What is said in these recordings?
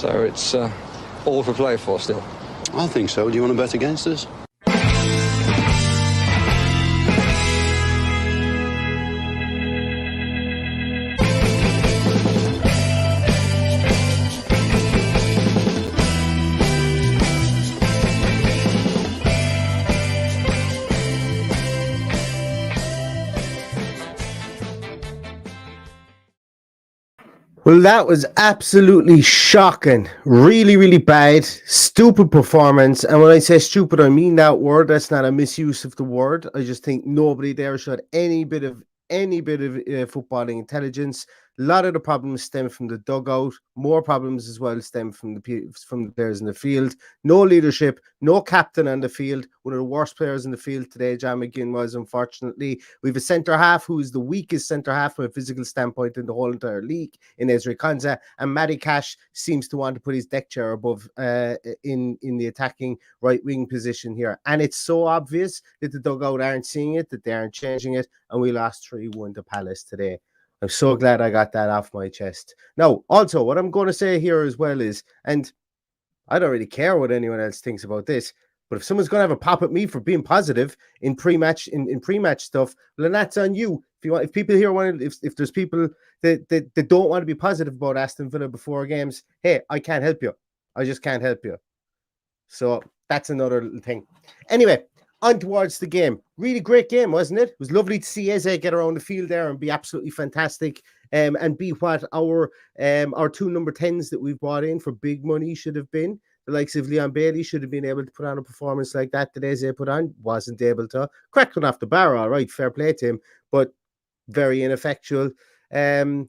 So it's all for play for still. I think so. Do you want to bet against us? Well, that was absolutely shocking. Really, really bad. Stupid performance. And when I say stupid, I mean that word. That's not a misuse of the word. I just think nobody there showed any bit of footballing intelligence. A lot of the problems stem from the dugout. More problems as well stem from the players in the field. No leadership. No captain on the field. One of the worst players in the field today, John McGinn, was, unfortunately. We have a centre half who is the weakest centre half from a physical standpoint in the whole entire league, in Ezri Konsa, and Matty Cash seems to want to put his deck chair above in the attacking right wing position here. And it's so obvious that the dugout aren't seeing it, that they aren't changing it, and we lost 3-1 to Palace today. I'm so glad I got that off my chest. Now, also, what I'm going to say here as well is, and I don't really care what anyone else thinks about this, but if someone's going to have a pop at me for being positive in pre-match stuff, well, then that's on you. If people here want, if there's people that don't want to be positive about Aston Villa before games, hey, I can't help you. I just can't help you. So that's another little thing. Anyway, on towards the game. Really great game, wasn't it? It was lovely to see Eze get around the field there and be absolutely fantastic, and be what our two number 10s that we've brought in for big money should have been. The likes of Leon Bailey should have been able to put on a performance like that Eze put on. Wasn't able to. Cracked one off the bar, all right, fair play to him, but very ineffectual. Buendia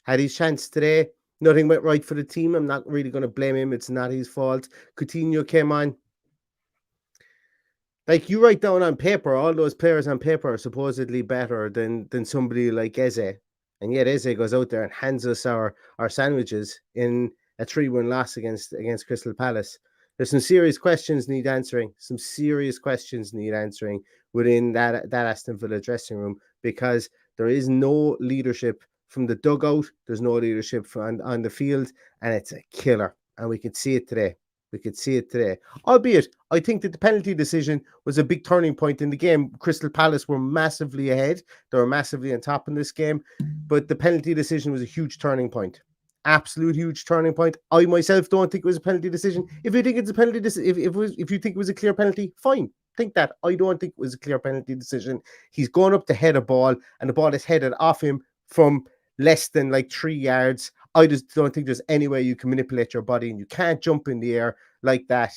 had his chance today. Nothing went right for the team. I'm not really going to blame him. It's not his fault. Coutinho came on. Like, you write down on paper, all those players on paper are supposedly better than somebody like Eze. And yet Eze goes out there and hands us our sandwiches in a 3-1 loss against Crystal Palace. There's some serious questions need answering. Some serious questions need answering within that Aston Villa dressing room, because there is no leadership from the dugout. There's no leadership on the field, and it's a killer. And we could see it today. Albeit, I think that the penalty decision was a big turning point in the game. Crystal Palace were massively ahead. They were massively on top in this game. But the penalty decision was a huge turning point. Absolute huge turning point. I myself don't think it was a penalty decision. If you think it's a penalty decision, if you think it was a clear penalty, fine. Think that. I don't think it was a clear penalty decision. He's going up to head a ball, and the ball is headed off him from less than like 3 yards. I just don't think there's any way you can manipulate your body, and you can't jump in the air like that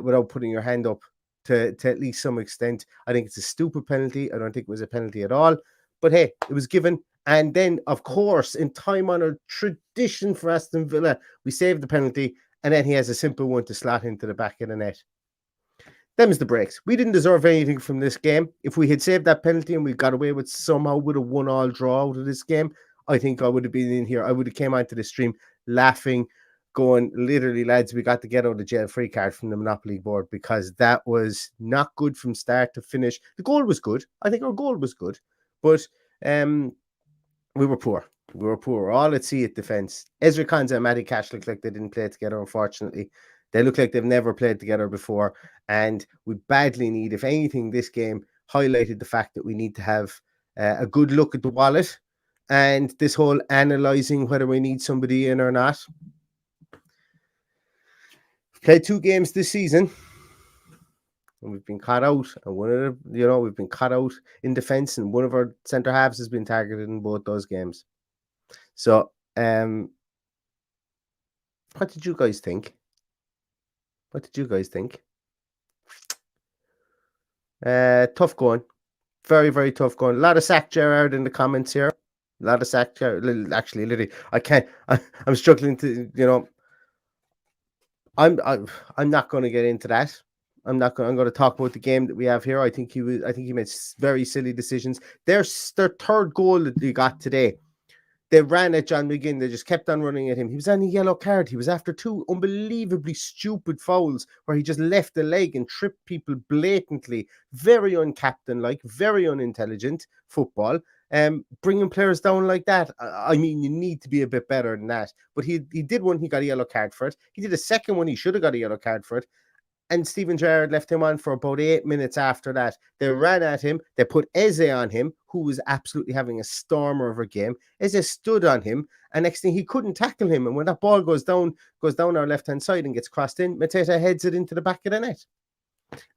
without putting your hand up to at least some extent. I think it's a stupid penalty. I don't think it was a penalty at all. But hey, it was given. And then, of course, in time-honored tradition for Aston Villa, we saved the penalty, and then he has a simple one to slot into the back of the net. Them's the breaks. We didn't deserve anything from this game. If we had saved that penalty and we got away with somehow would have won all draw out of this game, I think I would have been in here. I would have came onto the stream laughing, going, literally, lads, we got to get out of the jail free card from the Monopoly board, because that was not good from start to finish. The goal was good. I think our goal was good. But we were poor. We were poor. All at sea at defence. Ezri Konsa and Matty Cash look like they didn't play together, unfortunately. They look like they've never played together before. And we badly need, if anything, this game highlighted the fact that we need to have a good look at the wallet. And this whole analysing whether we need somebody in or not. We've played 2 games this season, and we've been caught out. And we've been caught out in defence, and one of our centre halves has been targeted in both those games. So, what did you guys think? Tough going. Very, very tough going. A lot of sack Gerrard in the comments here. A lot of sack Gerrard. Actually, literally, I'm struggling to, I'm not going to get into that. I'm going to talk about the game that we have here. I think he made very silly decisions. Their third goal that they got today, they ran at John McGinn. They just kept on running at him. He was on a yellow card. He was after 2 unbelievably stupid fouls where he just left the leg and tripped people blatantly. Very uncaptain-like, very unintelligent football. bringing players down like that. I mean, you need to be a bit better than that. But he did one, he got a yellow card for it. He did a second one, he should have got a yellow card for it. And Steven Gerrard left him on for about 8 minutes after that. They ran at him. They put Eze on him, who was absolutely having a stormer of a game. Eze stood on him, and next thing he couldn't tackle him. And when that ball goes down our left-hand side and gets crossed in, Mateta heads it into the back of the net.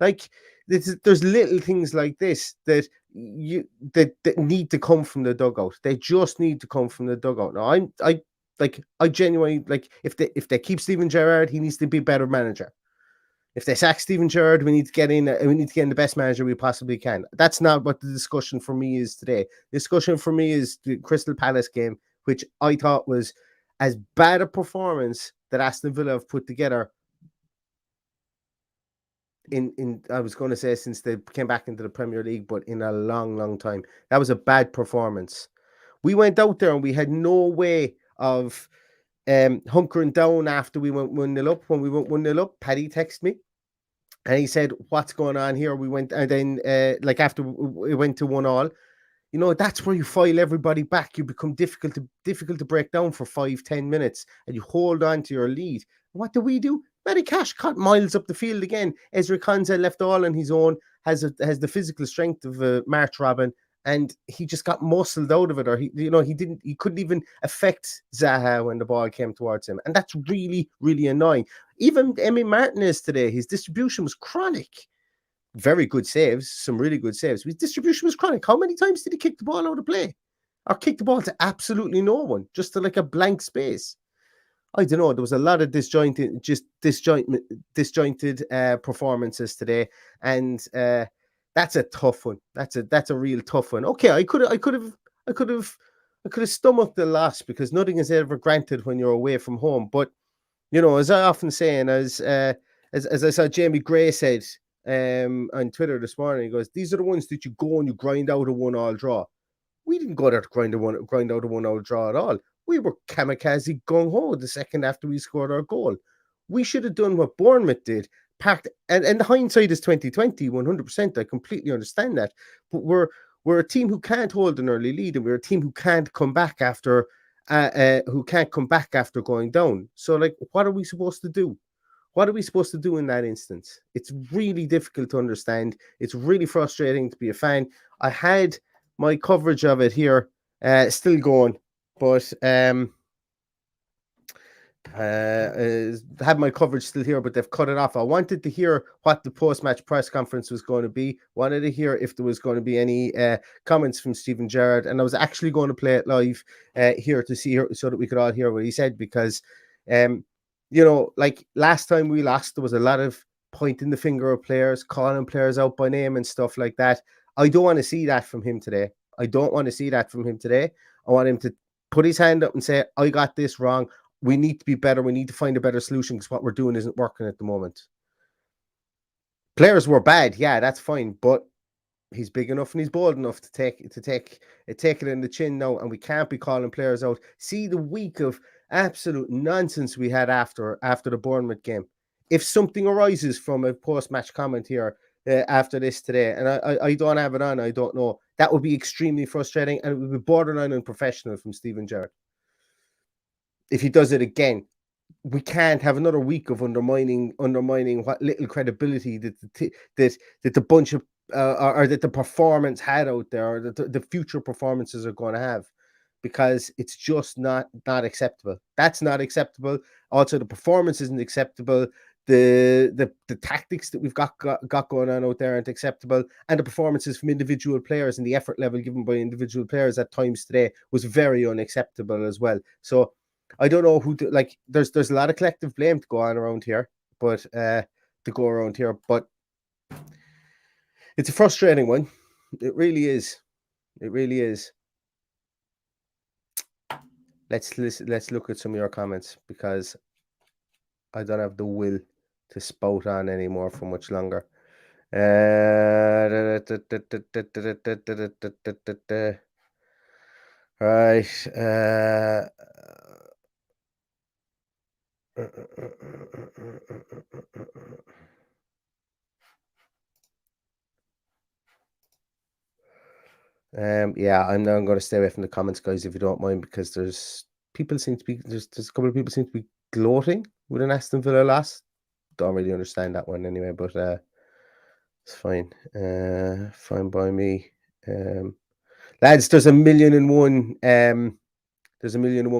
Like, there's little things like this that that need to come from the dugout. They just need to come from the dugout. Now, I genuinely, like, if they keep Steven Gerrard, he needs to be a better manager. If they sack Steven Gerrard, we need to get in the best manager we possibly can. That's not what the discussion for me is today. The discussion for me is the Crystal Palace game, which I thought was as bad a performance that Aston Villa have put together in I was going to say since they came back into the Premier League, but in a long, long time. That was a bad performance. We went out there and we had no way of hunkering down after we went 1-0 up. When we went 1-0 up, Paddy texted me and he said, "What's going on here?" We went, and then like after we went to 1-1, you know, that's where you file everybody back. You become difficult to break down for 5-10 minutes, and you hold on to your lead. And what do? Matty Cash cut miles up the field again. Ezri Konsa left all on his own, has the physical strength of March Robin, and he just got muscled out of it, or he couldn't even affect Zaha when the ball came towards him, and that's really, really annoying. Even Emi Martinez today, his distribution was chronic. Very good saves, some really good saves. His distribution was chronic. How many times did he kick the ball out of play, or kick the ball to absolutely no one, just to like a blank space? I don't know. There was a lot of disjointed performances today, and that's a tough one. That's a real tough one. Okay, I could have stomached the loss because nothing is ever granted when you're away from home. But you know, as I often say, and as I saw Jamie Gray said on Twitter this morning, he goes, "These are the ones that you go and you grind out a 1-1 draw." We didn't go there to grind out a 1-1 draw at all. We were kamikaze gung-ho the second after we scored our goal. We should have done what Bournemouth did. And the hindsight is 2020, 100%. I completely understand that. But we're a team who can't hold an early lead, and we're a team who can't come back after going down. So, like, what are we supposed to do? What are we supposed to do in that instance? It's really difficult to understand. It's really frustrating to be a fan. I had my coverage of it here still going, but had my coverage still here, but they've cut it off. I wanted to hear what the post-match press conference was going to be. Wanted to hear if there was going to be any comments from Steven Gerrard, and I was actually going to play it live here to see so that we could all hear what he said, because you know, like last time we lost, there was a lot of pointing the finger at players, calling players out by name and stuff like that. I don't want to see that from him today. I want him to put his hand up and say, "I got this wrong. We need to be better. We need to find a better solution because what we're doing isn't working at the moment." Players were bad, yeah, that's fine, but he's big enough and he's bold enough to take it in the chin now, and we can't be calling players out. See the week of absolute nonsense we had after the Bournemouth game. If something arises from a post-match comment here after this today, and I don't have it on, I don't know, that would be extremely frustrating, and it would be borderline unprofessional from Steven Gerrard if he does it again. We can't have another week of undermining what little credibility that the bunch of or that the performance had out there, or that the future performances are going to have, because it's just not acceptable. That's not acceptable. Also, the performance isn't acceptable. The tactics that we've got going on out there aren't acceptable, and the performances from individual players and the effort level given by individual players at times today was very unacceptable as well. So I don't know who there's a lot of collective blame to go around here, but it's a frustrating one. It really is. Let's look at some of your comments, because I don't have the will to spout on anymore for much longer. Right. Yeah, I'm now going to stay away from the comments, guys, if you don't mind, because there's a couple of people seem to be gloating with an Aston Villa loss. Don't really understand that one anyway, but it's fine. Fine by me. Lads, there's a million and one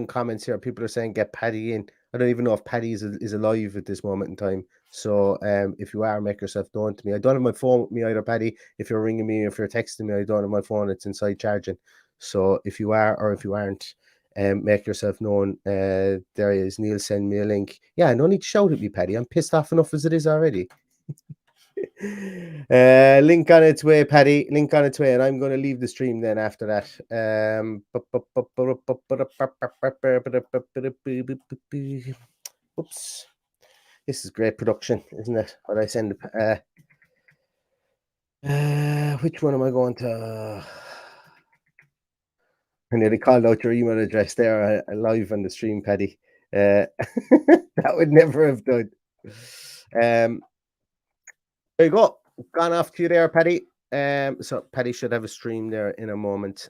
comments here. People are saying get Paddy in. I don't even know if Paddy is alive at this moment in time. So if you are, make yourself known to me. I don't have my phone with me either, Paddy. If you're ringing me, if you're texting me, I don't have my phone. It's inside charging. So if you are or if you aren't, make yourself known. There is Neil. Send me a link. Yeah, no need to shout at me, Paddy. I'm pissed off enough as it is already. Link on its way, Paddy. Link on its way, and I'm going to leave the stream then after that. Oops, this is great production, isn't it? What I send? Which one am I going to? I nearly called out your email address there live on the stream, Paddy. That would never have done. There you go. Gone off to you there, Paddy. So Paddy should have a stream there in a moment.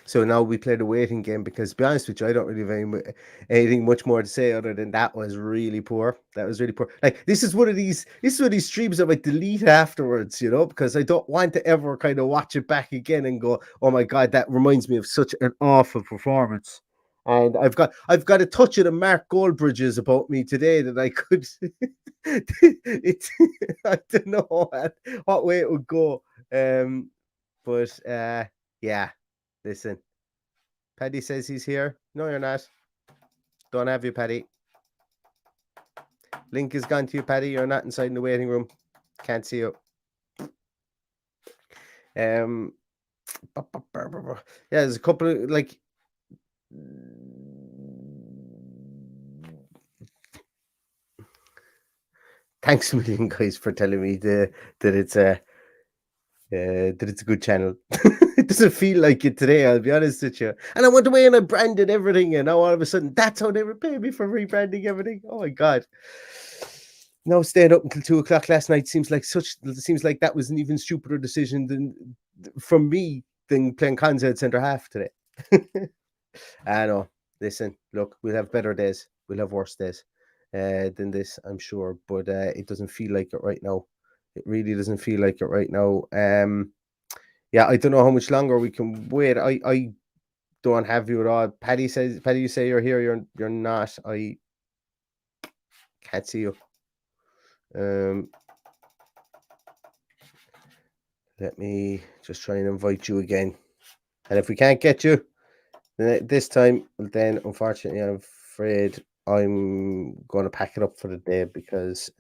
So now we play the waiting game because, to be honest with you, I don't really have anything much more to say other than that was really poor. That was really poor. Like this is one of these streams I might delete afterwards, because I don't want to ever kind of watch it back again and go, oh my god, that reminds me of such an awful performance. And I've got a touch of the Mark Goldbridges about me today that I could. I don't know what way it would go, but yeah. Listen, Paddy says he's here. No, you're not. Don't have you, Paddy. Link is gone to you, Paddy. You're not inside in the waiting room. Can't see you. Yeah, there's a couple of like. Thanks a million, guys, for telling me that it's a good channel. It doesn't feel like it today, I'll be honest with you. And I went away and I branded everything, and now all of a sudden that's how they were paying me for rebranding everything. Oh my god. No, staying up until 2:00 last night seems like that was an even stupider decision from me than playing Conza at centre half today. I know. Listen, look, we'll have better days. We'll have worse days than this, I'm sure. But it doesn't feel like it right now. It really doesn't feel like it right now. Yeah, I don't know how much longer we can wait. I don't have you at all. Paddy, you say you're here. You're not. I can't see you. Let me just try and invite you again. And if we can't get you this time, then unfortunately, I'm afraid I'm going to pack it up for the day because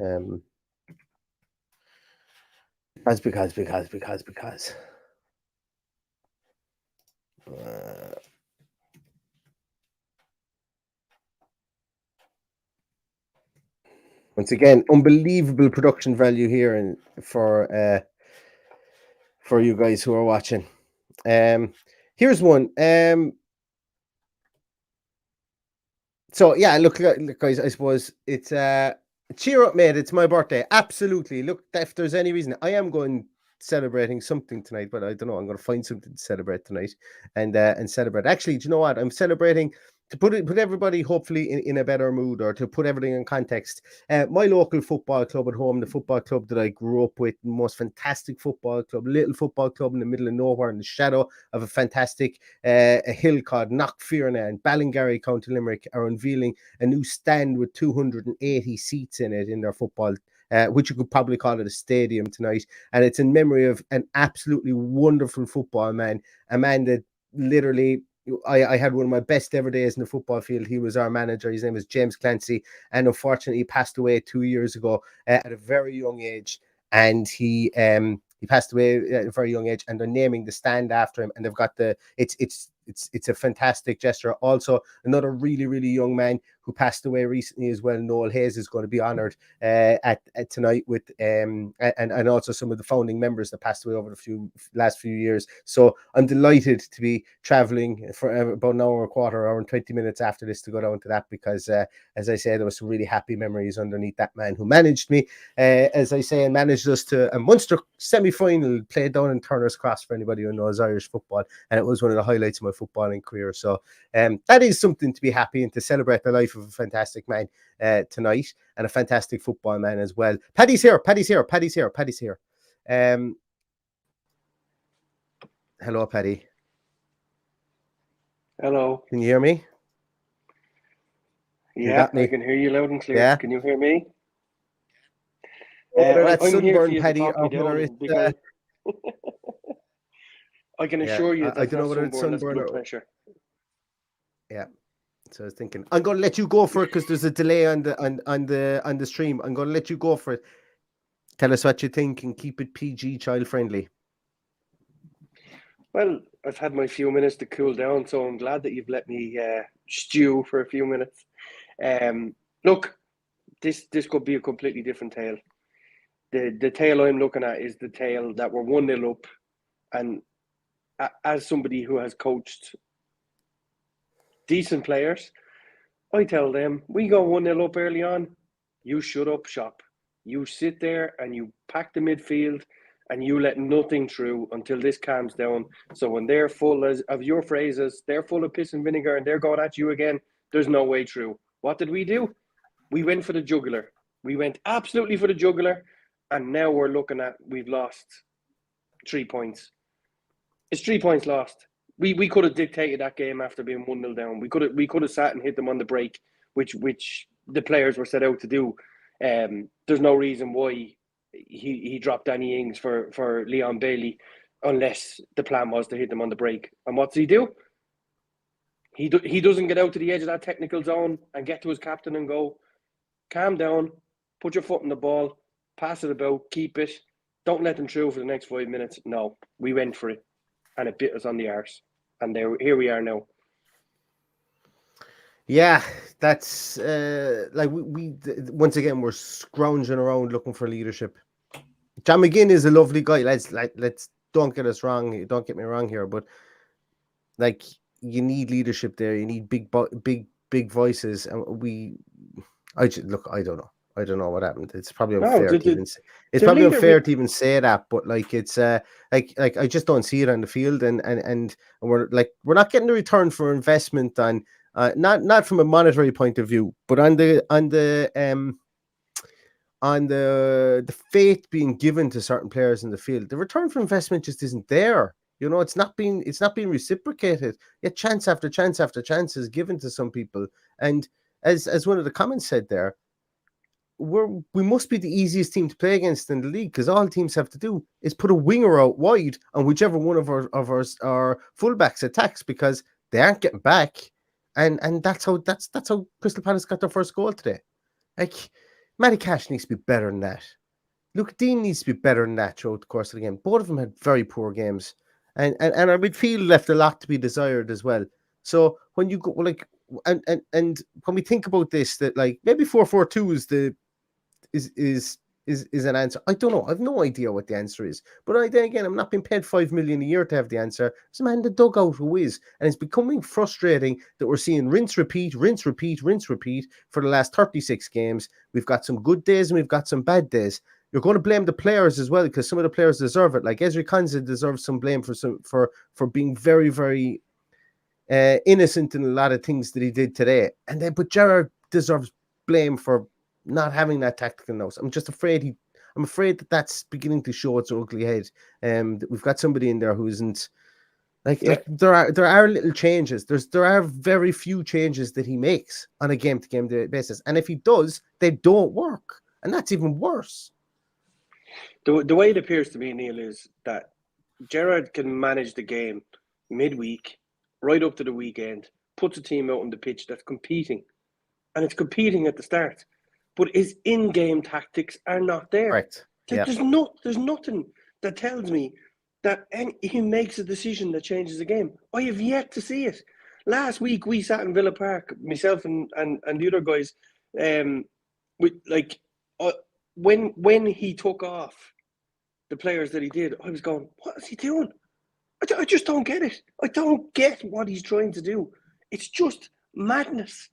once again, unbelievable production value here and for you guys who are watching. Here's one. So yeah, look, guys, I suppose it's cheer up, mate. It's my birthday. Absolutely. Look, if there's any reason, I am going celebrating something tonight, but I don't know. I'm going to find something to celebrate tonight and celebrate. Actually, do you know what? I'm celebrating to put everybody hopefully in a better mood, or to put everything in context. My local football club at home, the football club that I grew up with, the most fantastic football club, little football club in the middle of nowhere, in the shadow of a fantastic a hill called Knockfearna in Ballingarry, County Limerick, are unveiling a new stand with 280 seats in it in their football, which you could probably call it a stadium tonight. And it's in memory of an absolutely wonderful football man, a man that literally, I had one of my best ever days in the football field. He was our manager. His name was James Clancy, and unfortunately he passed away 2 years ago at a very young age. And he passed away at a very young age, and they're naming the stand after him. And they've got it's a fantastic gesture. Also, another really, really young man who passed away recently as well. Noel Hayes is going to be honoured at tonight with and also some of the founding members that passed away over the last few years. So I'm delighted to be travelling for about an hour, a quarter hour, and 20 minutes after this to go down to that because, as I said, there was some really happy memories underneath that man who managed me, as I say, and managed us to a Munster semi-final, played down in Turner's Cross for anybody who knows Irish football, and it was one of the highlights of my footballing career. So that is something to be happy and to celebrate the life of a fantastic man tonight, and a fantastic football man as well. Paddy's here. Hello, Paddy. Hello. Can you hear me? Yeah, I can hear you loud and clear. Yeah. Can you hear me? That I'm here for sunburn, you Paddy, to talk me down because I can assure you that I don't know whether it's sunburn, sunburn that's or blood pressure. Yeah. So I was thinking, I'm going to let you go for it because there's a delay on the stream. I'm going to let you go for it. Tell us what you think and keep it PG, child friendly. Well, I've had my few minutes to cool down, so I'm glad that you've let me stew for a few minutes. Look, this could be a completely different tale. The tale I'm looking at is the tale that we're 1-0 up, and as somebody who has coached decent players, I tell them, we go 1-0 up early on, you shut up shop. You sit there and you pack the midfield and you let nothing through until this calms down. So when they're full of your phrases, they're full of piss and vinegar and they're going at you again, there's no way through. What did we do? We went for the jugular. We went absolutely for the jugular, and now we're looking at, we've lost 3 points. It's 3 points lost. We could have dictated that game after being 1-0 down. We could have sat and hit them on the break, which the players were set out to do. There's no reason why he dropped Danny Ings for Leon Bailey unless the plan was to hit them on the break. And what's he do? He doesn't get out to the edge of that technical zone and get to his captain and go, calm down, put your foot in the ball, pass it about, keep it, don't let them through for the next 5 minutes. No, we went for it, and it bit us on the arse. And here we are now. Yeah, that's like we once again we're scrounging around looking for leadership. John McGinn is a lovely guy. Let's don't get us wrong. Don't get me wrong here, but like you need leadership there. You need big voices, and I don't know. I don't know what happened. It's probably unfair to even say. It's probably unfair to even say that, but like it's like I just don't see it on the field, and we're not getting the return for investment on not from a monetary point of view, but on the faith being given to certain players in the field. The return for investment just isn't there. You know, it's not being reciprocated. Yet chance after chance after chance is given to some people, and as one of the comments said there, we must be the easiest team to play against in the league because all teams have to do is put a winger out wide on whichever one of our fullbacks attacks because they aren't getting back, and that's how Crystal Palace got their first goal today. Like Matty Cash needs to be better than that. Luke Dean needs to be better than that throughout the course of the game. Both of them had very poor games, and our midfield left a lot to be desired as well. So when you go and when we think about this, that like maybe 4-4-2 is an answer. I don't know. I have no idea what the answer is. But then again, I'm not being paid $5 million a year to have the answer. There's a man in the dugout who is, and it's becoming frustrating that we're seeing rinse, repeat for the last 36 games. We've got some good days and we've got some bad days. You're going to blame the players as well because some of the players deserve it. Like Ezri Konsa deserves some blame for being very, very innocent in a lot of things that he did today. But Gerrard deserves blame for not having that tactical nose. I'm afraid that that's beginning to show its ugly head. We've got somebody in there who isn't like there are little changes. There are very few changes that he makes on a game-to-game basis, and if he does, they don't work, and that's even worse. The way it appears to me, Neil, is that Gerrard can manage the game midweek, right up to the weekend, puts a team out on the pitch that's competing, and it's competing at the start. But his in-game tactics are not there. Correct. There's nothing that tells me that he makes a decision that changes the game. I have yet to see it. Last week we sat in Villa Park, myself and the other guys. When he took off the players that he did, I was going, "What is he doing? I just don't get it. I don't get what he's trying to do. It's just madness.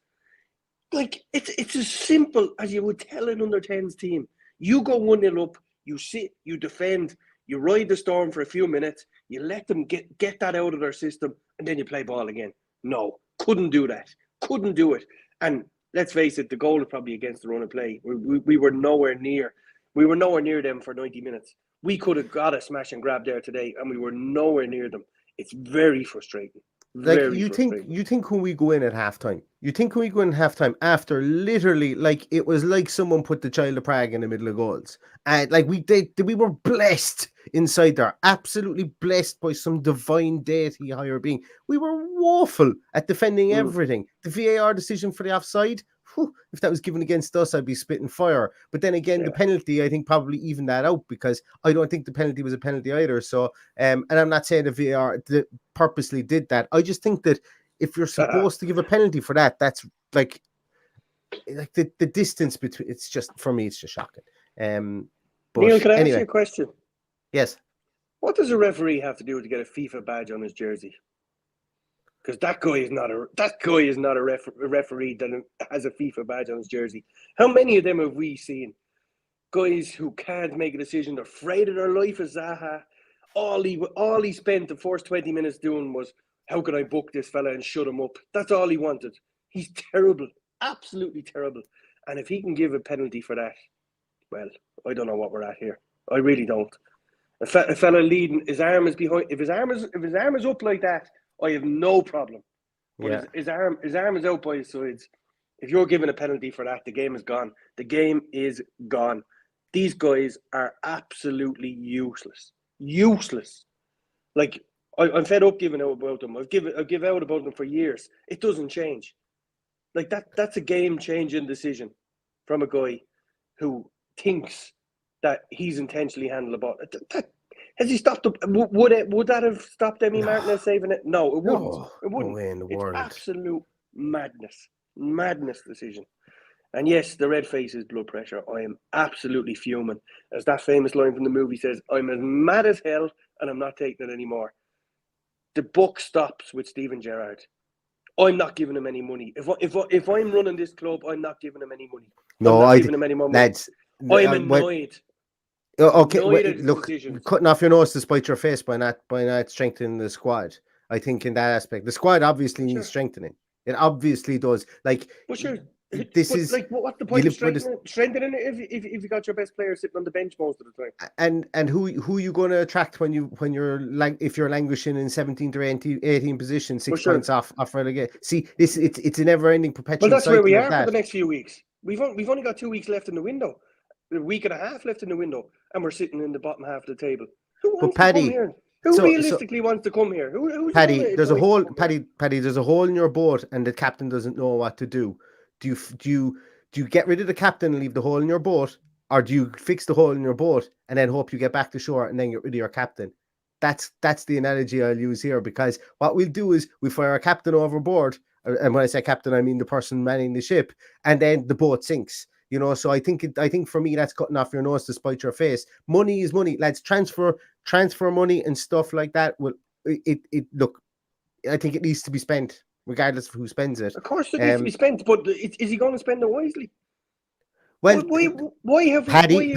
Like, it's as simple as you would tell an under-10s team. You go 1-0 up, you sit, you defend, you ride the storm for a few minutes, you let them get that out of their system, and then you play ball again. No, couldn't do that. Couldn't do it. And let's face it, the goal is probably against the run of play. We were nowhere near. We were nowhere near them for 90 minutes. We could have got a smash and grab there today, and we were nowhere near them. It's very frustrating. You think when we go in at halftime, after literally, like, it was like someone put the Child of Prague in the middle of goals, and like we were blessed inside there, absolutely blessed by some divine deity higher being. We were woeful at defending everything. The VAR decision for the offside, if that was given against us, I'd be spitting fire. But then again, the penalty, I think, probably evened that out, because I don't think the penalty was a penalty either. So, and I'm not saying the VAR purposely did that. I just think that if you're supposed to give a penalty for that, that's like the distance between. It's just, for me, it's just shocking. But Neil, can I anyway, ask you a question? Yes. What does a referee have to do to get a FIFA badge on his jersey? Because that guy is not a referee that has a FIFA badge on his jersey. How many of them have we seen? Guys who can't make a decision, they're afraid of their life as Zaha. All he spent the first 20 minutes doing was, how can I book this fella and shut him up? That's all he wanted. He's terrible, absolutely terrible. And if he can give a penalty for that, well, I don't know what we're at here. I really don't. A fella leading, his arm is behind. If his arm is up like that, I have no problem. But his arm is out by his sides. If you're given a penalty for that, the game is gone. The game is gone. These guys are absolutely useless. Useless. Like, I'm fed up giving out about them. I've given out about them for years. It doesn't change. Like, that's a game-changing decision from a guy who thinks that he's intentionally handled the ball. Has he stopped? Would that have stopped Demi Martinez saving it? No, it wouldn't. It wouldn't. No way in the world. It's absolute madness decision. And yes, the red face is blood pressure. I am absolutely fuming. As that famous line from the movie says, I'm as mad as hell, and I'm not taking it anymore. The buck stops with Steven Gerrard. I'm not giving him any money. If I'm running this club, I'm not giving him any money. No, I'm not giving him any more money. Lads, I'm annoyed. Okay, look, cutting off your nose to spite your face by not strengthening the squad. I think in that aspect, the squad obviously needs strengthening. It obviously does. Like, but sure, is like, what's the point of strengthening it if you got your best player sitting on the bench most of the time? And who you going to attract when you're if you're languishing in 17th or 18 position, 6 points off relegation? See, it's a never ending perpetual. Well, that's where we are for the next few weeks. We've only got 2 weeks left in the window. A week and a half left in the window, and we're sitting in the bottom half of the table. Who wants to come here? Who realistically wants to come here? Paddy, there's a hole. Paddy, there's a hole in your boat, and the captain doesn't know what to do. Do you get rid of the captain and leave the hole in your boat, or do you fix the hole in your boat and then hope you get back to shore and then get rid of your captain? That's the analogy I'll use here, because what we'll do is we fire our captain overboard, and when I say captain, I mean the person manning the ship, and then the boat sinks. You know, so I think for me, that's cutting off your nose to spite your face. Money is money, lads. Transfer money and stuff like that. Well, look, I think it needs to be spent, regardless of who spends it. Of course, it needs to be spent, but is he going to spend it wisely? Well, why have we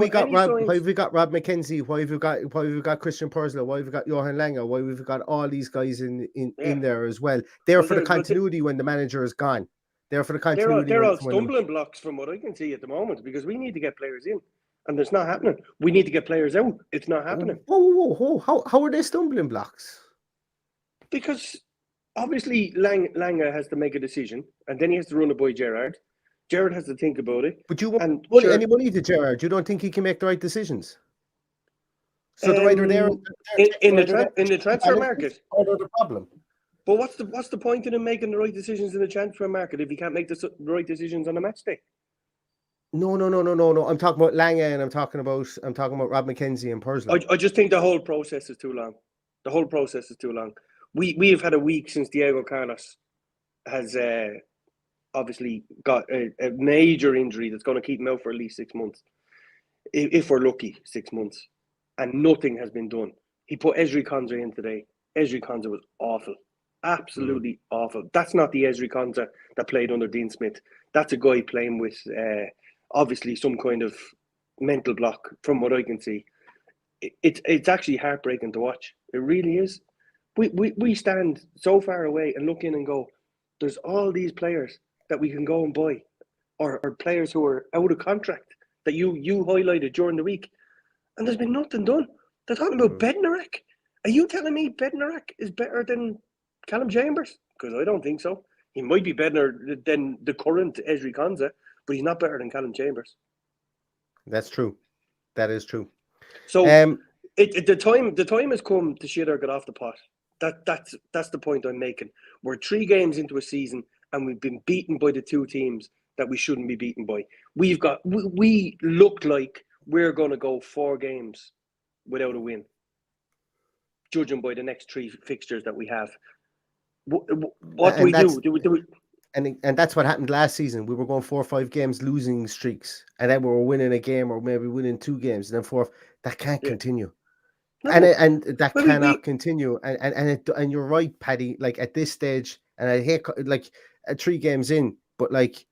got Rob McKenzie? Why have we got Christian Purslow? Why have we got Johan Lange? Why have we got all these guys in there as well? They're for the continuity when the manager is gone. They're for the continuity. They're all stumbling blocks from what I can see at the moment, because we need to get players in, and it's not happening. We need to get players out. It's not happening. Whoa. How are they stumbling blocks? Because obviously Lange has to make a decision, and then he has to run it by Gerrard. Gerrard has to think about it. But you won't any money to Gerrard. You don't think he can make the right decisions? So the writer there in the transfer market, the problem. But what's the point in him making the right decisions in the transfer market if he can't make the right decisions on a match day? No. I'm talking about Lange, and I'm talking about Rob McKenzie and Purslow. I just think the whole process is too long. we've had a week since Diego Carlos has obviously got a major injury that's going to keep him out for at least 6 months, if we're lucky, 6 months, and nothing has been done. He put Ezri Konsa in today. Ezri Konsa was awful, absolutely awful. That's not the Ezri Konsa that played under Dean Smith. That's a guy playing with obviously some kind of mental block, from what I can see. It's actually heartbreaking to watch. It really is. We stand so far away and look in and go, there's all these players that we can go and buy, or players who are out of contract that you highlighted during the week, and there's been nothing done. They're talking about Bednarek. Are you telling me Bednarek is better than Callum Chambers? Because I don't think so. He might be better than the current Ezri Konsa, but he's not better than Callum Chambers. That's true. That is true. So the time has come to shit or get off the pot. That's the point I'm making. We're 3 games into a season and we've been beaten by the 2 teams that we shouldn't be beaten by. We look like we're going to go 4 games without a win, judging by the next 3 fixtures that we have. What do we do? And that's what happened last season. We were going 4 or 5 games losing streaks, and then we were winning a game or maybe winning 2 games, and then 4. That can't continue. No. And that cannot continue. And you're right, Paddy. Like at this stage, and I hate like 3 games in, but like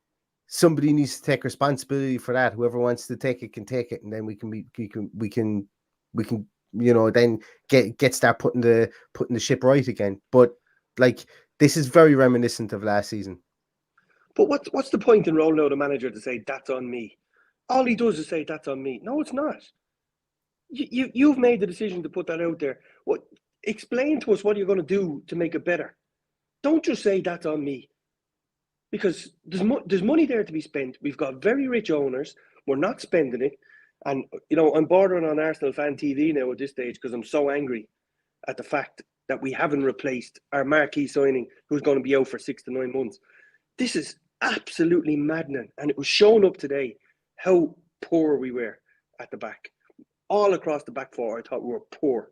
somebody needs to take responsibility for that. Whoever wants to take it can take it, and then we can then start putting the ship right again. But like this is very reminiscent of last season. But what's the point in rolling out a manager to say that's on me? All he does is say that's on me. No, it's not. You've made the decision to put that out there. Explain to us what you're going to do to make it better. Don't just say that's on me, because there's money there to be spent. We've got very rich owners. We're not spending it, and I'm bordering on Arsenal fan TV now at this stage because I'm so angry at the fact that we haven't replaced our marquee signing, who's going to be out for 6 to 9 months. This is absolutely maddening, and it was shown up today how poor we were at the back. All across the back 4, I thought we were poor.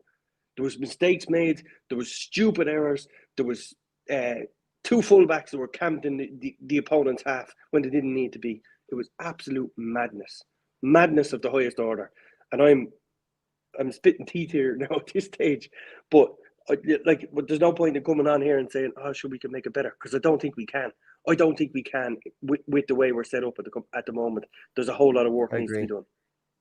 There was mistakes made. There was stupid errors. There was 2 fullbacks that were camped in the opponent's half when they didn't need to be. It was absolute madness. Madness of the highest order. And I'm spitting teeth here now at this stage. But there's no point in coming on here and saying, sure, we can make it better, because I don't think we can. I don't think we can with the way we're set up at the moment. There's a whole lot of work that needs to be done.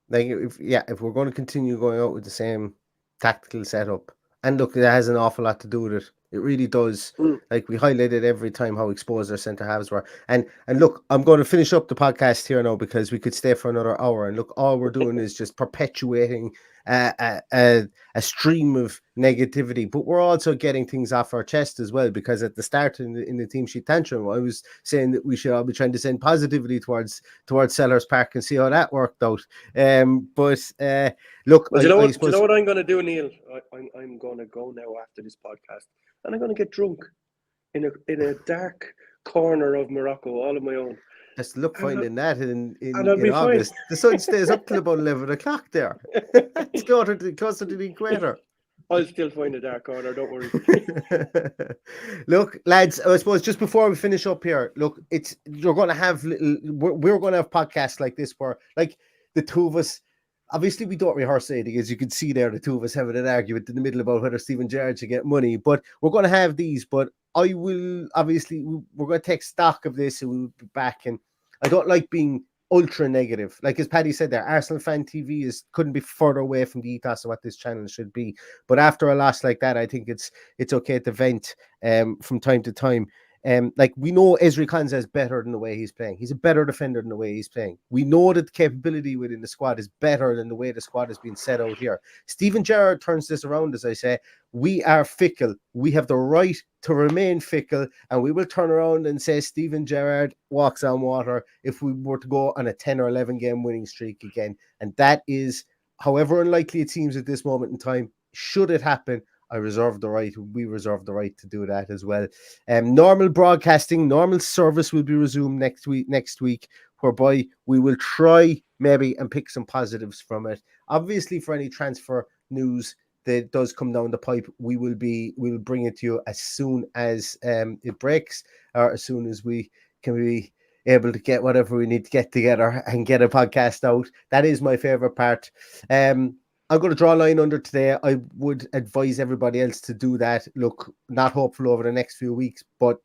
Like if we're going to continue going out with the same tactical setup, and look, it has an awful lot to do with it. It really does. Like we highlighted every time how exposed our centre halves were. And look, I'm going to finish up the podcast here now because we could stay for another hour. And look, all we're doing is just perpetuating a stream of negativity, but we're also getting things off our chest as well, because at the start in the team sheet tantrum, I was saying that we should all be trying to send positivity towards Sellers Park and see how that worked out. Look, well, do you know what I'm going to do, Neil? I'm going to go now after this podcast, and I'm going to get drunk in a dark corner of Morocco, all on my own. Just look finding that in August. Fine. The sun stays up till about 11 o'clock there. It's closer to the equator. I'll still find a dark corner, don't worry. Look, lads, I suppose just before we finish up here, look, we're going to have podcasts like this where, like, the 2 of us, obviously we don't rehearse anything, as you can see there, the 2 of us having an argument in the middle about whether Steven Gerrard should get money, but we're going to have these, but we're going to take stock of this and we'll be back. And I don't like being ultra negative. Like as Paddy said there, Arsenal fan TV couldn't be further away from the ethos of what this channel should be. But after a loss like that, I think it's okay to vent from time to time. Like we know Ezri Konsa is better than the way he's playing. He's a better defender than the way he's playing. We know that the capability within the squad is better than the way the squad has been set out here. Steven Gerrard turns this around, as I say. We are fickle. We have the right to remain fickle, and we will turn around and say Steven Gerrard walks on water if we were to go on a 10 or 11 game winning streak again. And that is, however unlikely it seems at this moment in time, should it happen, we reserve the right to do that as well. Normal broadcasting, normal service will be resumed next week, whereby we will try maybe and pick some positives from it. Obviously, for any transfer news that does come down the pipe, we will bring it to you as soon as it breaks, or as soon as we can be able to get whatever we need to get together and get a podcast out. That is my favorite part. I'm going to draw a line under today. I would advise everybody else to do that. Look, not hopeful over the next few weeks, but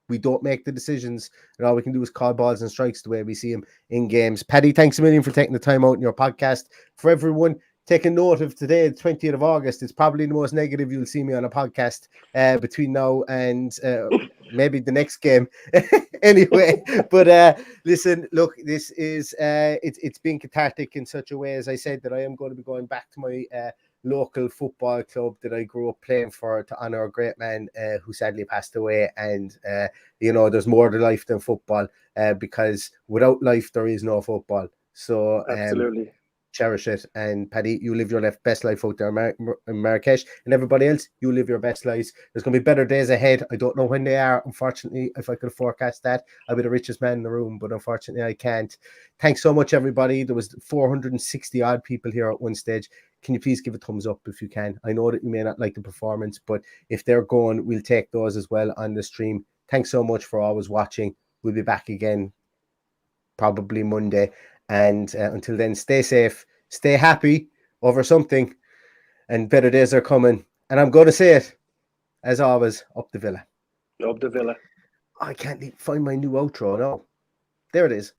we don't make the decisions, and all we can do is call balls and strikes the way we see them in games. Paddy, thanks a million for taking the time out in your podcast. For everyone, take a note of today, the 20th of August. It's probably the most negative you'll see me on a podcast between now and maybe the next game. Anyway, but listen, look, this is it's been cathartic in such a way, as I said, that I am going to be going back to my local football club that I grew up playing for to honor a great man who sadly passed away. And there's more to life than football, because without life there is no football. So absolutely. Cherish it. And Paddy, you live your best life out there in Marrakesh, and everybody else, you live your best lives. There's going to be better days ahead. I don't know when they are, unfortunately. If I could forecast that, I'd be the richest man in the room, but unfortunately I can't. Thanks so much, everybody. There was 460 odd people here at one stage. Can you please give a thumbs up if you can? I know that you may not like the performance, but if they're going, we'll take those as well on the stream. Thanks so much for always watching. We'll be back again probably Monday. And until then, stay safe, stay happy over something, and better days are coming. And I'm going to say it, as always, up the Villa. Up the Villa. I can't find my new outro now. There it is.